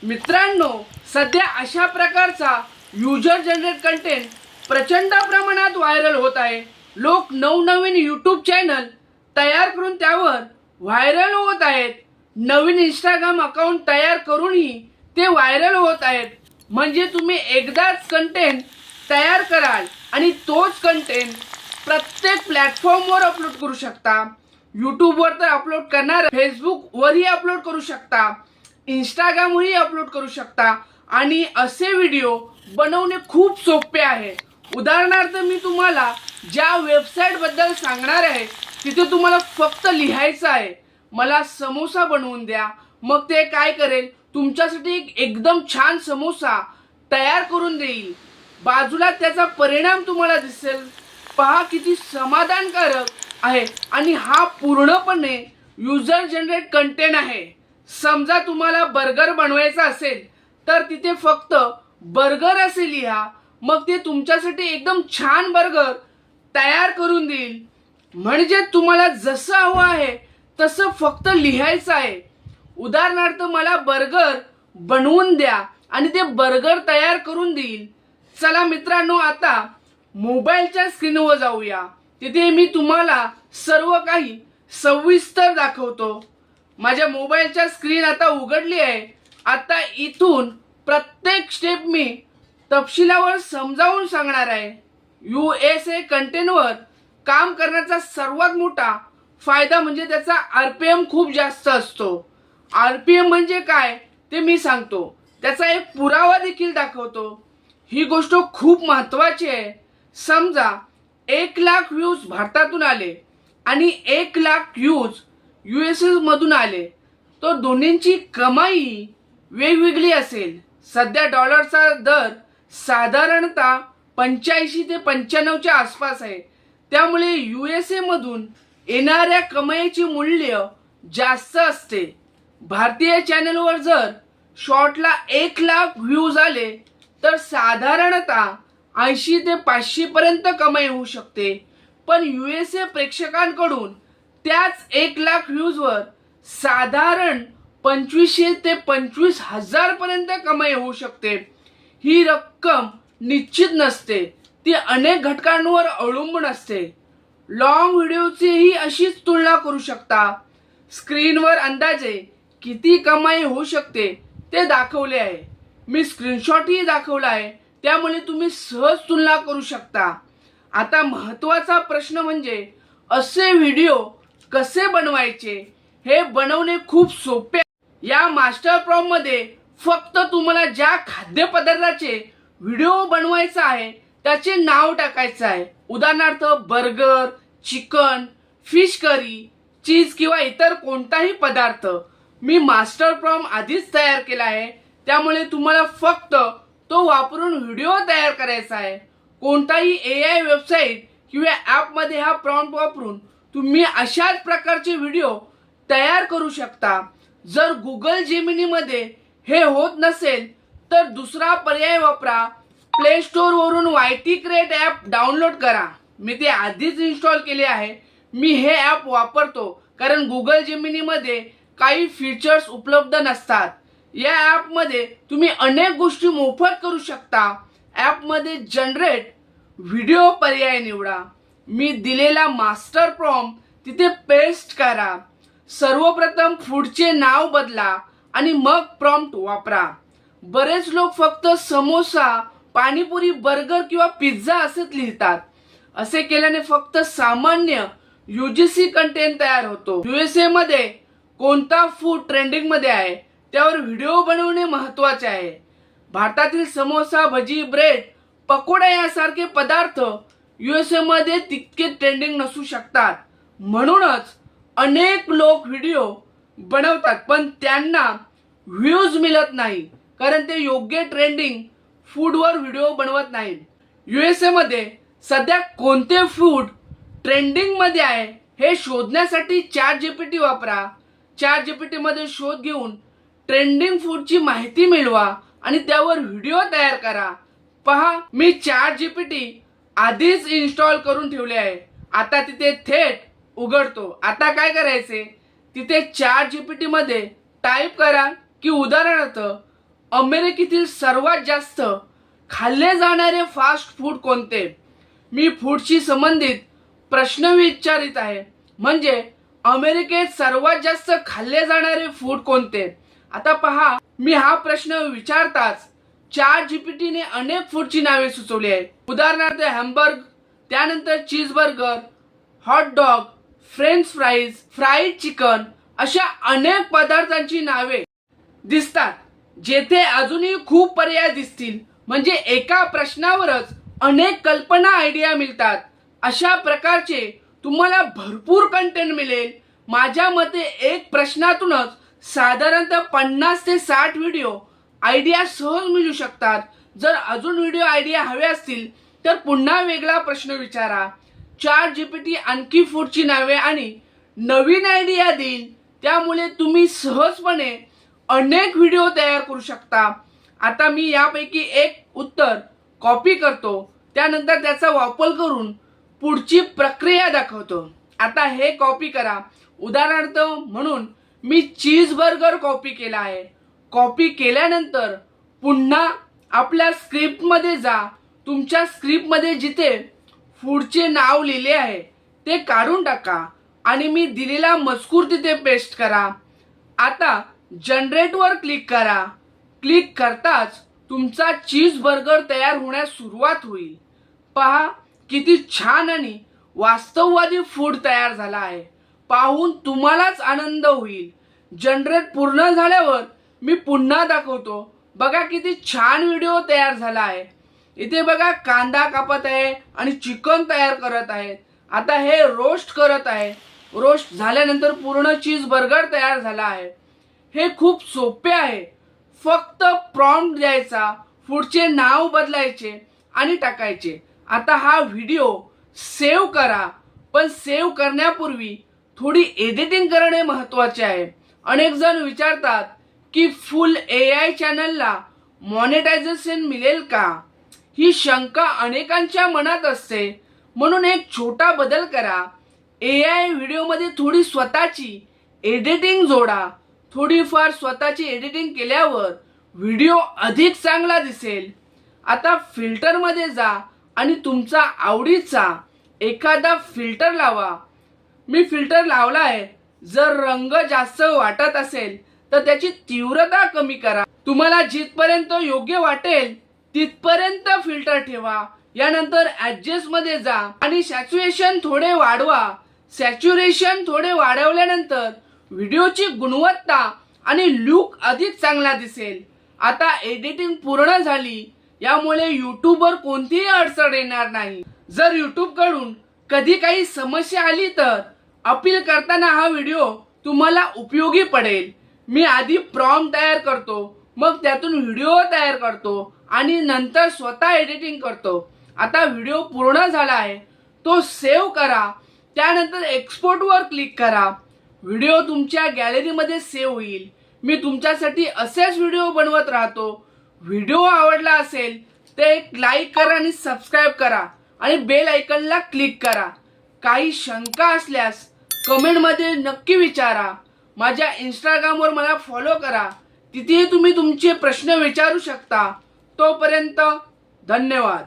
मित्रांनो, सध्या अशा प्रकारचा युजर जनरेट कंटेंट प्रचंड प्रमाणात व्हायरल होत आहे. लोक नवनवीन यूट्यूब चॅनल तयार करून त्यावर व्हायरल होत आहेत. नवीन इंस्टाग्राम अकाउंट तयार करूनही ते व्हायरल होत आहेत. म्हणजे तुम्ही एकदाच कंटेंट तयार कराल आणि तोच कंटेंट प्रत्येक प्लॅटफॉर्मवर अपलोड करू शकता. यूट्यूबवर तर अपलोड करणार, फेसबुकवरही अपलोड करू शकता, इंस्टाग्रामवरही अपलोड करू शकता. आणि असे व्हिडिओ बनवणे खूप सोपे आहे. उदाहरणार्थ मी तुम्हाला ज्या वेबसाईट बद्दल सांगणार आहे तिथे तुम्हाला फक्त लिहायचं आहे, मला समोसा बनवून द्या. मग ते काय करेल, तुमच्यासाठी एकदम छान समोसा तयार करून देईल. बाजूला त्याचा परिणाम तुम्हाला दिसेल. पहा किती समाधानकारक आहे. आणि हा पूर्णपणे युजर जनरेट कंटेंट आहे. समजा तुम्हाला बर्गर बनवायचा असेल तर तिथे फक्त बर्गर असे लिहा, मग ते तुमच्यासाठी एकदम छान बर्गर तयार करून देईल. म्हणजे तुम्हाला जसं हवं आहे तसं फक्त लिहायचं आहे. उदाहरणार्थ मला बर्गर बनवून द्या आणि ते बर्गर तयार करून देईल. चला मित्रांनो, आता मोबाईलच्या स्क्रीनवर जाऊया. तिथे मी तुम्हाला सर्व काही सविस्तर दाखवतो. माझ्या मोबाईलच्या स्क्रीन आता उघडली आहे. आता इथून प्रत्येक स्टेप मी तपशिलावर समजावून सांगणार आहे. USA कंटेंटवर काम करण्याचा सर्वात मोठा फायदा म्हणजे त्याचा RPM खूप जास्त असतो. RPM म्हणजे काय ते मी सांगतो, त्याचा एक पुरावा देखील दाखवतो. ही गोष्ट खूप महत्वाची आहे. समजा 1,00,000 व्ह्यूज भारतातून आले आणि 1,00,000 व्ह्यूज USA मधून आले, तर दोन्हींची कमाई वेगवेगळी असेल. सध्या डॉलरचा दर साधारणतः 85 ते 95च्या आसपास आहे. त्यामुळे USA मधून येणाऱ्या कमाईचे मूल्य जास्त असते. भारतीय चॅनलवर जर शॉर्टला 1,00,000 व्ह्यूज आले तर साधारणतः 80 ते 500 पर्यंत कमाई होऊ शकते. पण USA प्रेक्षकांकडून त्याच 1,00,000 व्ह्यूजवर साधारण 2500 ते 25,000 पर्यंत कमाई होऊ शकते. ही रक्कम निश्चित नसते, ती अनेक घटकांवर अवलंबून असते. लॉंग व्हिडिओचीही अशीच तुलना करू शकता. स्क्रीनवर अंदाजे किती कमाई होऊ शकते ते दाखवले आहे. मी स्क्रीनशॉटही दाखवला आहे, त्यामुळे तुम्ही सहज तुलना करू शकता. आता महत्त्वाचा प्रश्न म्हणजे असे व्हिडिओ कसे बनवायचे. हे बनवणे खूप सोपे. या मास्टर प्रॉम्प्ट मध्ये फक्त तुम्हाला ज्या खाद्यपदार्थाचे व्हिडिओ बनवायचा आहे त्याचे नाव टाकायचं आहे. उदाहरणार्थ बर्गर, चिकन, फिश करी, चीज किंवा इतर कोणताही पदार्थ. मी मास्टर प्रॉम्प्ट आधीच तयार केला आहे, त्यामुळे तुम्हाला फक्त तो वापरून व्हिडिओ तयार करायचा आहे. कोणताही AI वेबसाईट किंवा ॲपमध्ये हा प्रॉम्प्ट वापरून तुम्ही अशाच प्रकारचे व्हिडिओ तयार करू शकता. जर गुगल जेमिनीमध्ये हे होत नसेल तर दुसरा पर्याय वापरा. प्ले स्टोर वरून YT क्रिएट ॲप डाउनलोड करा. मी ते आधीच इन्स्टॉल केले आहे. मी हे ॲप वापरतो कारण गुगल जेमिनीमध्ये काही फीचर्स उपलब्ध नसतात. या ॲपमध्ये तुम्ही अनेक गोष्टी मोफत करू शकता. ॲपमध्ये जनरेट व्हिडिओ पर्याय निवडा. मी दिलेला मास्टर प्रॉम्प्ट तिथे पेस्ट करा. सर्वप्रथम फूडचे नाव बदला आणि मग प्रॉम्प्ट वापरा. बरेच लोक फक्त समोसा, पाणीपुरी, बर्गर किंवा पिझ्झा असेच लिहितात. असे केल्याने फक्त सामान्य UGC कंटेंट तयार होतो. USA मध्ये कोणता फूड ट्रेंडिंग मध्ये आहे त्यावर व्हिडिओ बनवणे महत्वाचे आहे. भारतातील समोसा, भजी, ब्रेड, पकोडा यासारखे पदार्थ USA मध्ये तितके ट्रेंडिंग नसू शकतात. म्हणूनच अनेक लोक व्हिडिओ बनवतात पण त्यांना व्ह्यूज मिळत नाही, कारण ते योग्य ट्रेंडिंग फूडवर व्हिडिओ बनवत नाहीत. USA मध्ये सध्या कोणते फूड ट्रेंडिंग मध्ये आहे हे शोधण्यासाठी ChatGPT वापरा. ChatGPT मध्ये शोध घेऊन ट्रेंडिंग फूडची माहिती मिळवा आणि त्यावर व्हिडिओ तयार करा. पहा, मी ChatGPT आधीच इन्स्टॉल करून ठेवले आहे. आता तिथे थेट उघडतो. आता काय करायचे, तिथे ChatGPT मध्ये टाईप करा की उदाहरणार्थ अमेरिकेतील सर्वात जास्त खाल्ले जाणारे फास्ट फूड कोणते? मी फूडशी संबंधित प्रश्न विचारित आहे. म्हणजे अमेरिकेत सर्वात जास्त खाल्ले जाणारे फूड कोणते? आता पहा, मी हा प्रश्न विचारताच ChatGPT ने अनेक फूडची नावे सुचवली आहेत. उदाहरणार्थ हॅमबर्गर, त्यानंतर cheese burger, hot dog, french fries, fried chicken अशा अनेक पदार्थांची नावे दिसतात. जेथे अजूनही खूप पर्याय दिसतील. म्हणजे एका प्रश्नावरच अनेक कल्पना आयडिया मिळतात. अशा प्रकारचे तुम्हाला भरपूर कंटेंट मिळेल. माझ्या मते एक प्रश्नातूनच साधारणतः 50 ते 60 व्हिडिओ आयडिया सहज मिळू शकतात. जर अजून व्हिडिओ आयडिया हवे असतील तर पुन्हा वेगळा प्रश्न विचारा. ChatGPT आणखी फूडची नावे आणि नवीन आयडिया देईल. त्यामुळे तुम्ही सहजपणे अनेक व्हिडिओ तयार करू शकता. आता मी यापैकी एक उत्तर कॉपी करतो, त्यानंतर त्याचा वापर करून पुढची प्रक्रिया दाखवतो. आता हे कॉपी करा. उदाहरणार्थ म्हणून मी चीज बर्गर कॉपी केला आहे. कॉपी केल्यानंतर पुन्हा आपल्या स्क्रिप्टमध्ये जा. तुमच्या स्क्रिप्टमध्ये जिथे फूडचे नाव लिहिले आहे ते काढून टाका आणि मी दिलेला मजकूर तिथे पेस्ट करा. आता जनरेटवर क्लिक करा. क्लिक करताच तुमचा चीज बर्गर तयार होण्यास सुरुवात होईल. पहा किती छान आणि वास्तववादी फूड तयार झाला आहे. पाहून तुम्हालाच आनंद होईल. जनरेट पूर्ण झाल्यावर मी पुन्हा दाखवतो. बघा किती छान व्हिडिओ तयार झाला आहे. इथे बघा कांदा कापत आहे आणि चिकन तयार करत आहे. आता हे रोस्ट करत आहे. रोस्ट झाल्यानंतर पूर्ण चीज बर्गर तयार झाला आहे. हे खूप सोपे आहे. फक्त प्रॉम्प्ट द्यायचा, फूडचे नाव बदलायचे आणि टाकायचे. आता हा व्हिडिओ सेव्ह करा. पण सेव्ह करण्यापूर्वी थोडी एडिटिंग करणे महत्त्वाचे आहे. अनेक जण विचारतात की फुल AI चॅनलला मॉनेटायझेशन मिळेल का? ही शंका अनेकांच्या मनात असते. म्हणून एक छोटा बदल करा. AI व्हिडिओमध्ये थोडी स्वतःची एडिटिंग जोडा. थोडीफार स्वतःची एडिटिंग केल्यावर व्हिडिओ अधिक चांगला दिसेल. आता फिल्टरमध्ये जा आणि तुमचा आवडीचा एखादा फिल्टर लावा. मी फिल्टर लावला आहे. जर रंग जास्त वाटत असेल तर त्याची तीव्रता कमी करा. तुम्हाला जिथपर्यंत योग्य वाटेल तिथपर्यंत फिल्टर ठेवा. यानंतर ऍडजस्ट मध्ये जा आणि सॅच्युरेशन थोडे वाढवा. सॅच्युरेशन थोडे वाढवल्यानंतर व्हिडिओची गुणवत्ता आणि लुक अधिक चांगला दिसेल. आता एडिटिंग पूर्ण झाली. यामुळे यूट्यूबवर कोणतीही अडचण येणार नाही. जर यूट्यूब कडून कधी काही समस्या आली तर अपील करताना हा व्हिडिओ तुम्हाला उपयोगी पडेल. मी आधी प्रॉम्प्ट तयार करतो, मग त्यातून व्हिडिओ तयार करतो आणि नंतर स्वतः एडिटिंग करतो. आता व्हिडिओ पूर्ण झाला आहे. तो सेव्ह करा. त्यानंतर एक्सपोर्टवर क्लिक करा. व्हिडिओ तुमच्या गॅलरीमध्ये सेव्ह होईल. मी तुमच्यासाठी असेच व्हिडिओ बनवत राहतो. व्हिडिओ आवडला असेल तर एक लाईक करा आणि सबस्क्राईब करा आणि बेल आयकॉनला क्लिक करा. काही शंका असल्यास कमेंटमध्ये नक्की विचारा. माझ्या इंस्टाग्रामवर मला फॉलो करा. तिथे तुम्ही तुमचे प्रश्न विचारू शकता. तोपर्यंत धन्यवाद.